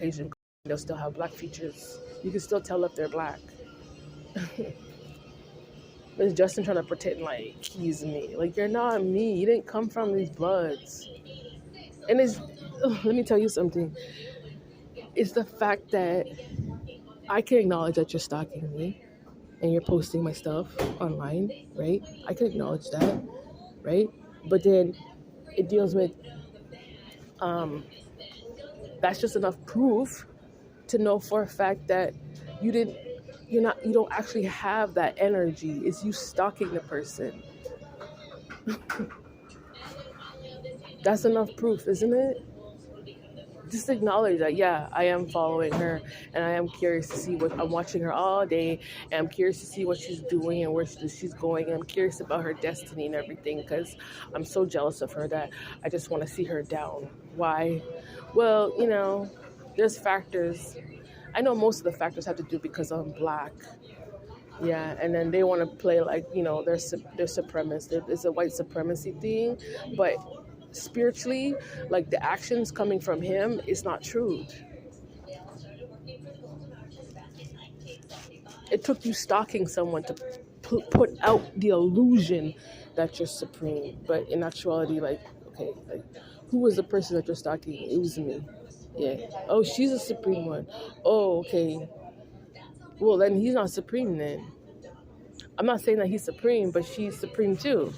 Asian, they'll still have black features. You can still tell if they're black. But it's Justin trying to pretend like he's me. Like, you're not me. You didn't come from these bloods. And it's, let me tell you something. It's the fact that I can acknowledge that you're stalking me and you're posting my stuff online, right? I can acknowledge that, right? But then it deals with, um, that's just enough proof to know for a fact that you didn't, you don't actually have that energy. It's you stalking the person. That's enough proof, isn't it? Just acknowledge that, yeah, I am following her and I am curious to see what I'm watching her all day, and I'm curious to see what she's doing and where she's going, and I'm curious about her destiny and everything because I'm so jealous of her that I just want to see her down. Why? Well, there's factors. I know most of the factors have to do because I'm black. Yeah, and then they want to play like, they're supremacists. It's a white supremacy thing, but spiritually, like the actions coming from him is not truth. It took you stalking someone to put out the illusion that you're supreme, but in actuality, like, okay, like, who was the person that you're stalking? It was me. Yeah. Oh, she's a supreme one. Oh, okay. Well, then he's not supreme then. I'm not saying that he's supreme, but she's supreme too.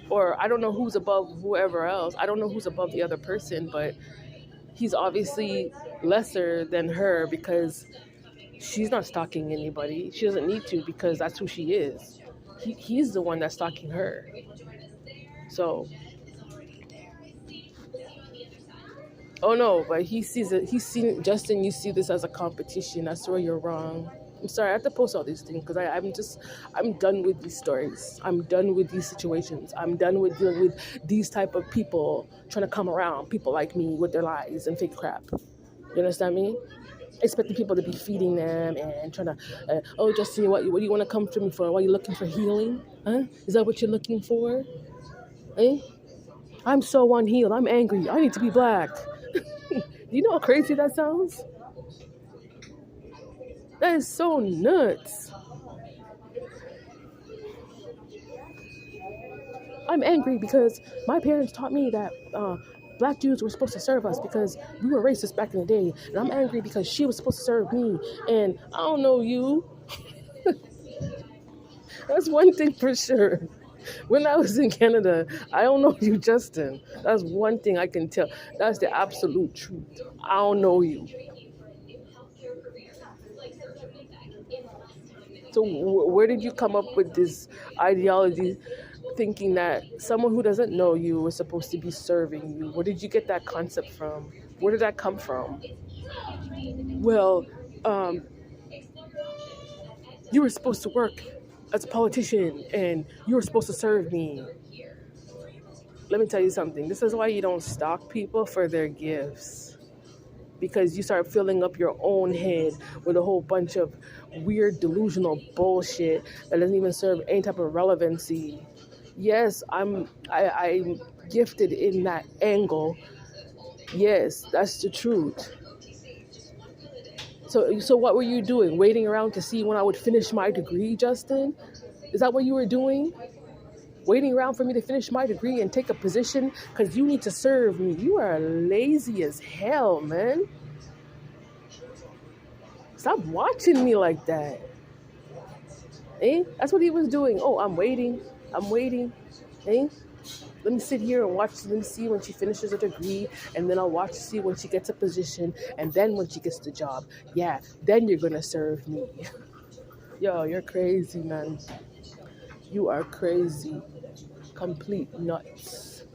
Or I don't know who's above whoever else. I don't know who's above the other person, but he's obviously lesser than her because she's not stalking anybody. She doesn't need to because that's who she is. He's the one that's stalking her. So, oh no, but he sees it. He's seen Justin. You see this as a competition. That's where you're wrong. I'm sorry, I have to post all these things because I'm done with these stories. I'm done with these situations. I'm done with dealing with these type of people trying to come around, people like me with their lies and fake crap. You understand me? Expecting people to be feeding them and trying to, oh, Justin, what do you want to come to me for? Why are you looking for healing? Huh? Is that what you're looking for? Eh? I'm so unhealed. I'm angry. I need to be black. You know how crazy that sounds? That is so nuts. I'm angry because my parents taught me that black Jews were supposed to serve us because we were racist back in the day. And I'm angry because she was supposed to serve me. And I don't know you. That's one thing for sure. When I was in Canada, I don't know you, Justin. That's one thing I can tell. That's the absolute truth. I don't know you. So where did you come up with this ideology thinking that someone who doesn't know you is supposed to be serving you? Where did you get that concept from? Where did that come from? Well, you were supposed to work as a politician and you were supposed to serve me. Let me tell you something. This is why you don't stalk people for their gifts. Because you start filling up your own head with a whole bunch of weird delusional bullshit that doesn't even serve any type of relevancy. Yes, I'm gifted in that angle. Yes, that's the truth. So what were you doing? Waiting around to see when I would finish my degree, Justin? Is that what you were doing? Waiting around for me to finish my degree and take a position because you need to serve me. You are lazy as hell, man. Stop watching me like that. Eh? That's what he was doing. Oh, I'm waiting. Eh? Let me sit here and watch. Let me see when she finishes her degree, and then I'll watch to see when she gets a position, and then when she gets the job. Yeah, then you're gonna serve me. Yo, you're crazy, man. You are crazy. Complete nuts.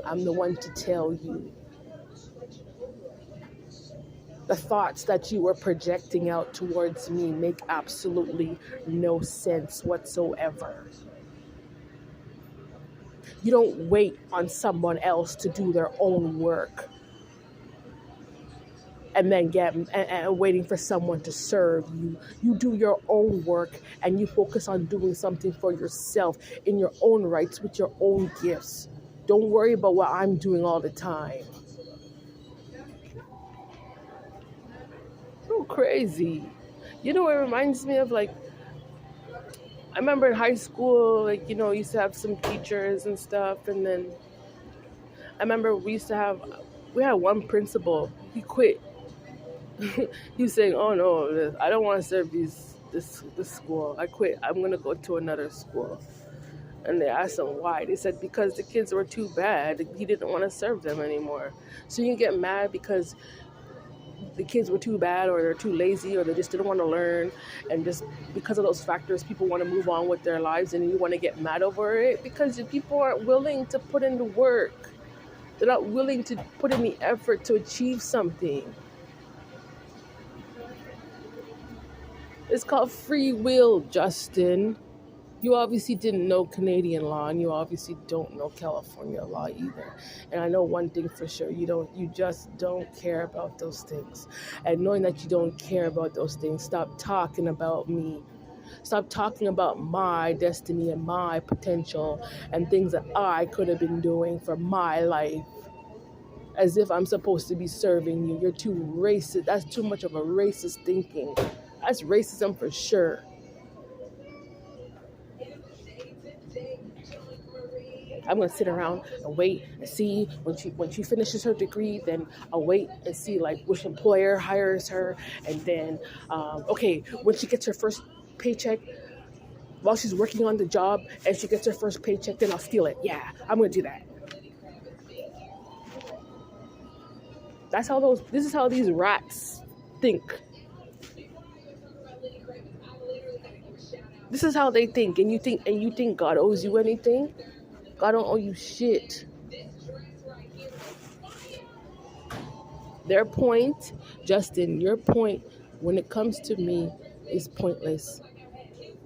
I'm the one to tell you. The thoughts that you were projecting out towards me make absolutely no sense whatsoever. You don't wait on someone else to do their own work and then and waiting for someone to serve you. You do your own work and you focus on doing something for yourself in your own rights with your own gifts. Don't worry about what I'm doing all the time. crazy. You know, it reminds me of like I remember in high school, like you used to have some teachers and stuff, and then I remember we had one principal. He quit. He was saying, "Oh no, I don't want to serve this school. I quit. I'm gonna go to another school." And they asked him why. They said because the kids were too bad. He didn't want to serve them anymore. So you can get mad because the kids were too bad, or they're too lazy, or they just didn't want to learn, and just because of those factors, people want to move on with their lives, and you want to get mad over it because the people aren't willing to put in the work. They're not willing to put in the effort to achieve something. It's called free will, Justin. You obviously didn't know Canadian law, and you obviously don't know California law either. And I know one thing for sure: you just don't care about those things. And knowing that you don't care about those things, stop talking about me. Stop talking about my destiny and my potential and things that I could have been doing for my life. As if I'm supposed to be serving you. You're too racist. That's too much of a racist thinking. That's racism for sure. I'm gonna sit around and wait and see when she finishes her degree. Then I'll wait and see like which employer hires her, and then okay, when she gets her first paycheck, while she's working on the job, and she gets her first paycheck, then I'll steal it. Yeah, I'm gonna do that. This is how these rats think. This is how they think, and you think God owes you anything? God don't owe you shit. Their point, Justin, your point when it comes to me is pointless.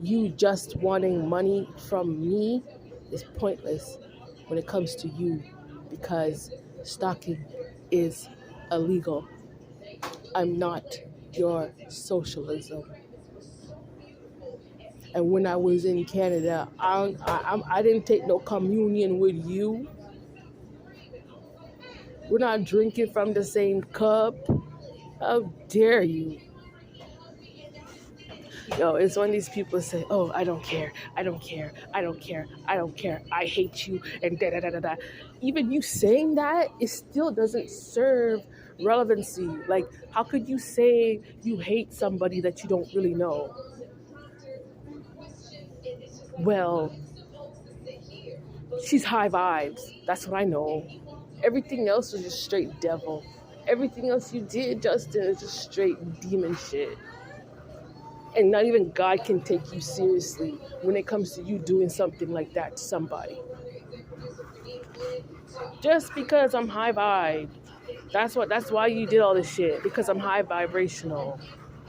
You just wanting money from me is pointless when it comes to you because stalking is illegal. I'm not your socialism. And when I was in Canada, I didn't take no communion with you. We're not drinking from the same cup. How dare you? Yo, it's when these people say, "Oh, I don't care, I don't care, I don't care, I don't care, I hate you," and da da da da da. Even you saying that, it still doesn't serve relevancy. Like, how could you say you hate somebody that you don't really know? Well, she's high vibes. That's what I know. Everything else was just straight devil. Everything else you did, Justin, is just straight demon shit. And not even God can take you seriously when it comes to you doing something like that to somebody. Just because I'm high vibe. That's why you did all this shit. Because I'm high vibrational.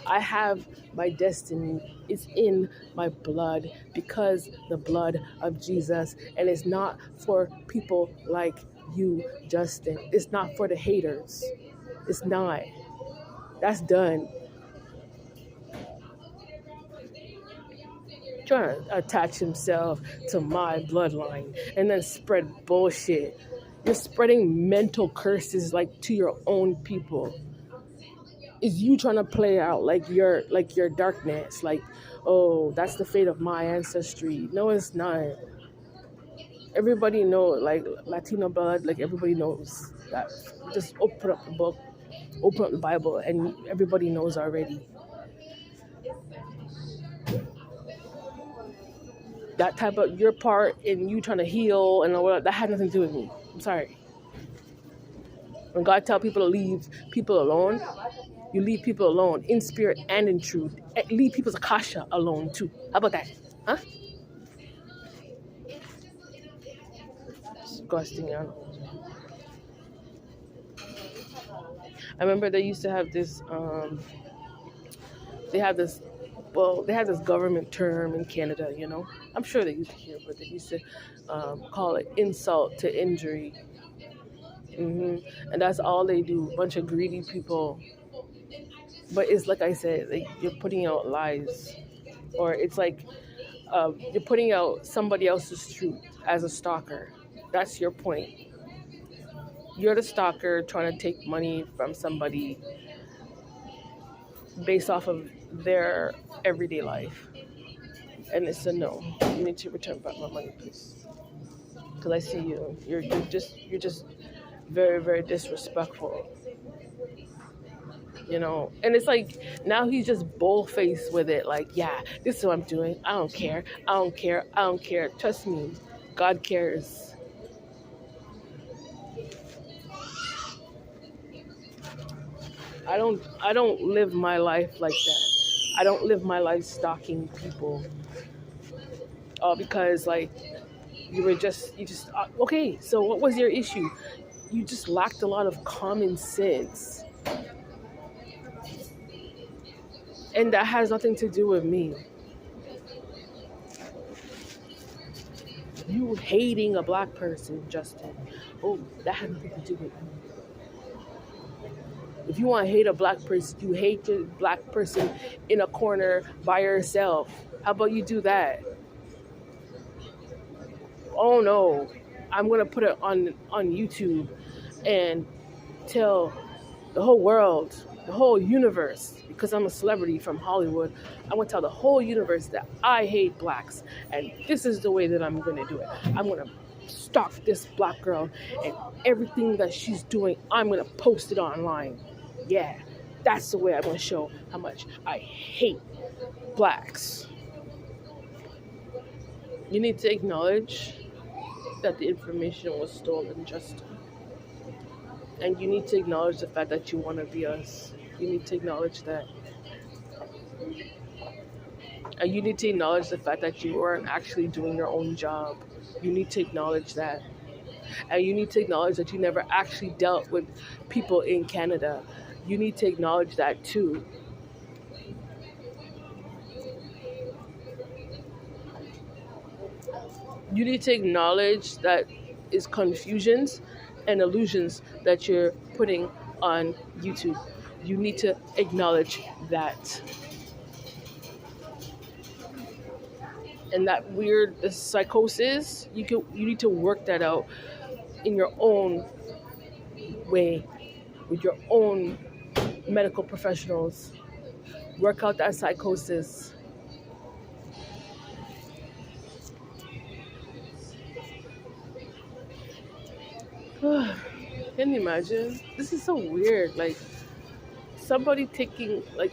I have my destiny. It's in my blood because the blood of Jesus. And it's not for people like you, Justin. It's not for the haters. It's not. That's done. Trying to attach himself to my bloodline and then spread bullshit. You're spreading mental curses like to your own people. Is you trying to play out like your darkness, like, oh, that's the fate of my ancestry. No, it's not. Everybody knows, like Latino blood, like everybody knows that. Just open up the book, open up the Bible, and everybody knows already. That type of your part in you trying to heal and all that had nothing to do with me. I'm sorry. When God tell people to leave people alone, you leave people alone in spirit and in truth. Leave people's akasha alone too. How about that? Huh? Disgusting. I remember they used to have this. They have this. Well, they have this government term in Canada. I'm sure they used to hear, but they used to call it insult to injury. And that's all they do. A bunch of greedy people. But it's like I said, like you're putting out lies, or it's like you're putting out somebody else's truth as a stalker. That's your point. You're the stalker trying to take money from somebody based off of their everyday life. And it's a no. You need to return back my money, please. Because I see you. You're just very, very disrespectful. And it's like now he's just bull-faced with it, like, yeah, this is what I'm doing. I don't care. I don't care. I don't care. Trust me, God cares. I don't live my life like that. I don't live my life stalking people, all because like you just okay, so what was your issue? You just lacked a lot of common sense, and that has nothing to do with me. You hating a black person, Justin. Oh, that has nothing to do with me. If you want to hate a black person, you hate the black person in a corner by yourself. How about you do that? Oh no, I'm gonna put it on YouTube and tell the whole world, the whole universe, because I'm a celebrity from Hollywood. I want to tell the whole universe that I hate blacks, and this is the way that I'm gonna do it. I'm gonna stalk this black girl, and everything that she's doing, I'm gonna post it online. Yeah, that's the way I'm gonna show how much I hate blacks. You need to acknowledge that the information was stolen, Justin. And you need to acknowledge the fact that you want to be us. You need to acknowledge that. And you need to acknowledge the fact that you weren't actually doing your own job. You need to acknowledge that. And you need to acknowledge that you never actually dealt with people in Canada. You need to acknowledge that too. You need to acknowledge that is confusions and illusions that you're putting on YouTube. You need to acknowledge that. And that weird psychosis, you need to work that out in your own way, with your own medical professionals. Work out that psychosis. Can you imagine? This is so weird. Like somebody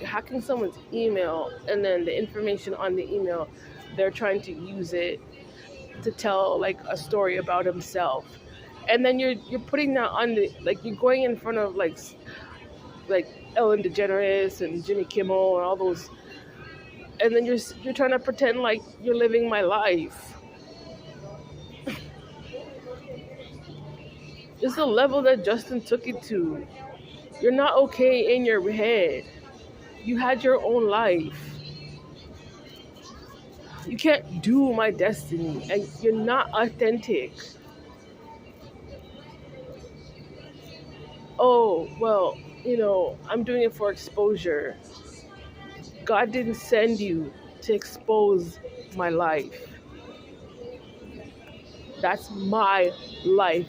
hacking someone's email, and then the information on the email, they're trying to use it to tell like a story about himself. And then you're putting that on you're going in front of like Ellen DeGeneres and Jimmy Kimmel and all those, and then you're trying to pretend like you're living my life. It's the level that Justin took it to. You're not okay in your head. You had your own life. You can't do my destiny, and you're not authentic. Oh, well, I'm doing it for exposure. God didn't send you to expose my life. That's my life.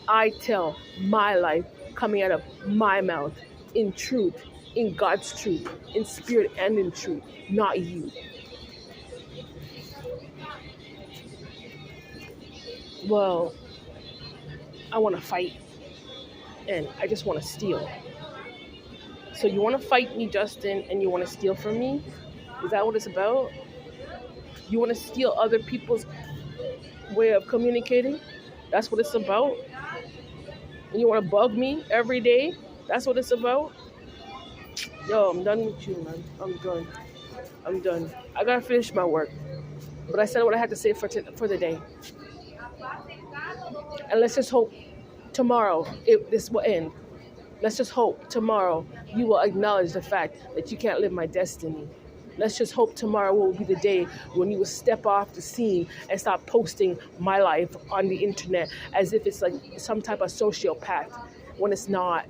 I tell my life coming out of my mouth in truth, in God's truth, in spirit and in truth, not you. Well, I want to fight, and I just want to steal. So you want to fight me, Justin, and you want to steal from me? Is that what it's about? You want to steal other people's way of communicating? That's what it's about? And you want to bug me every day? That's what it's about? Yo, I'm done with you, man. I'm done. I gotta finish my work. But I said what I had to say for the day. And let's just hope tomorrow this will end. Let's just hope tomorrow you will acknowledge the fact that you can't live my destiny. Let's just hope tomorrow will be the day when you will step off the scene and stop posting my life on the internet as if it's like some type of sociopath when it's not.